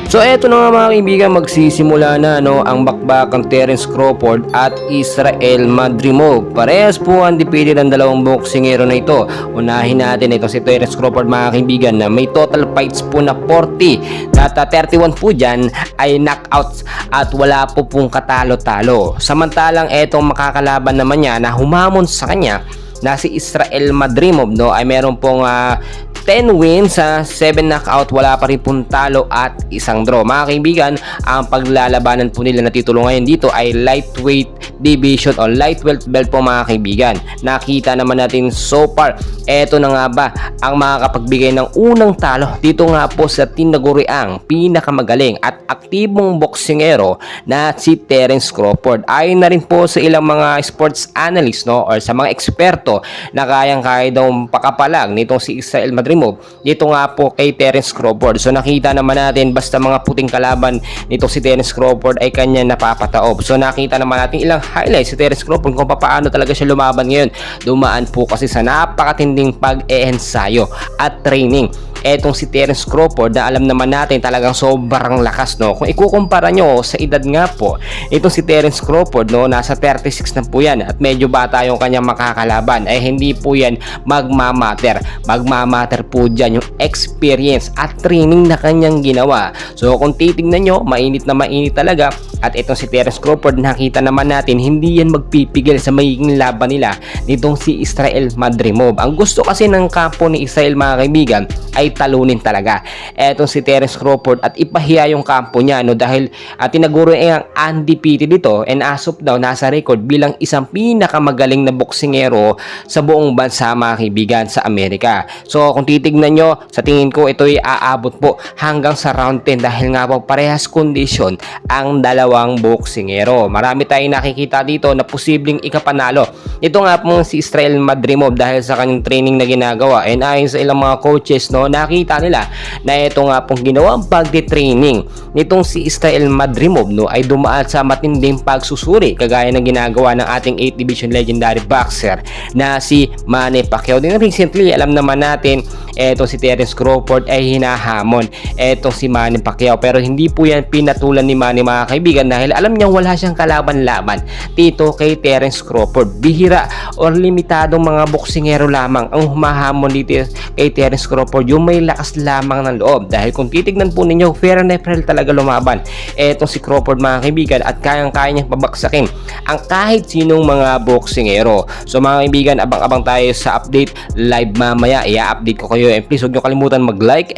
So eto na nga mga kaibigan, magsisimula na ang bakbakang Terence Crawford at Israel Madrimov. Parehas po ang undefeated ng dalawang boksingero na ito. Unahin natin ito si Terence Crawford mga kaibigan na may total fights po na 40. At 31 po dyan ay knockouts at wala po pong katalo-talo. Samantalang etong makakalaban naman niya na humamon sa kanya na si Israel Madrimov ay meron pong 10 wins sa 7 knockout, wala pa rin pong talo at isang draw. Mga kaibigan, ang paglalabanan po nila na titulo ngayon dito ay lightweight division o lightweight belt po mga kaibigan. Nakita naman natin so far, eto na nga ba ang makakapagbigay ng unang talo dito nga po sa tinaguriang pinakamagaling at aktibong boksingero na si Terence Crawford. Ayon na rin po sa ilang mga sports analyst or sa mga eksperto na kayang-kaya daw pakapalag nitong si Israel Madrimov dito nga po kay Terence Crawford. So nakita naman natin basta mga puting kalaban nitong si Terence Crawford ay kanya napapataob. So nakita naman natin ilang highlights si Terence Crawford kung paano talaga siya lumaban ngayon. Dumaan po kasi sa napakatinding pag-eensayo at training etong si Terence Crawford na alam naman natin talagang sobrang lakas Kung ikukumpara nyo sa edad nga po, itong si Terence Crawford nasa 36 na po yan at medyo bata yung kanyang makakalaban, ay hindi po yan magmamatter. Magmamatter po dyan yung experience at training na kanyang ginawa. So kung titignan nyo, mainit na mainit talaga. At itong si Terence Crawford, nakita naman natin hindi yan magpipigil sa magiging laban nila nitong si Israel Madrimov. Ang gusto kasi ng kampo ni Israel mga kaibigan ay talunin talaga etong si Terence Crawford at ipahiya yung kampo niya dahil tinaguro ang undefeated dito and as of now nasa record bilang isang pinakamagaling na boksingero sa buong bansa mga kaibigan sa Amerika. So kung titignan nyo, sa tingin ko ito ay aabot po hanggang sa round 10 dahil nga po parehas kondisyon ang dalawang boksingero. Marami tayong nakikita dito na posibleng ikapanalo. Ito nga po si Israel Madrimov dahil sa kanyang training na ginagawa and ayon sa ilang mga coaches nakita nila na ito nga pong ginawang pagde-training nitong si Israel Madrimov ay dumaan sa matinding pagsusuri kagaya ng ginagawa ng ating 8th division legendary boxer na si Manny Pacquiao. Din recently alam naman natin etong si Terence Crawford ay hinahamon etong si Manny Pacquiao pero hindi po yan pinatulan ni Manny mga kaibigan dahil alam niyang wala siyang kalaban-laban dito kay Terence Crawford. Bihira or limitadong mga boksingero lamang ang humahamon dito kay Terence Crawford, yung may lakas lamang ng loob. Dahil kung titignan po ninyo, fair and fair talaga lumaban etong si Crawford mga kaibigan at kayang-kaya niyang pabaksakin ang kahit sinong mga boksingero. So mga kaibigan, abang-abang tayo sa update live mamaya. I-update ko kayo and please huwag niyo kalimutan mag-like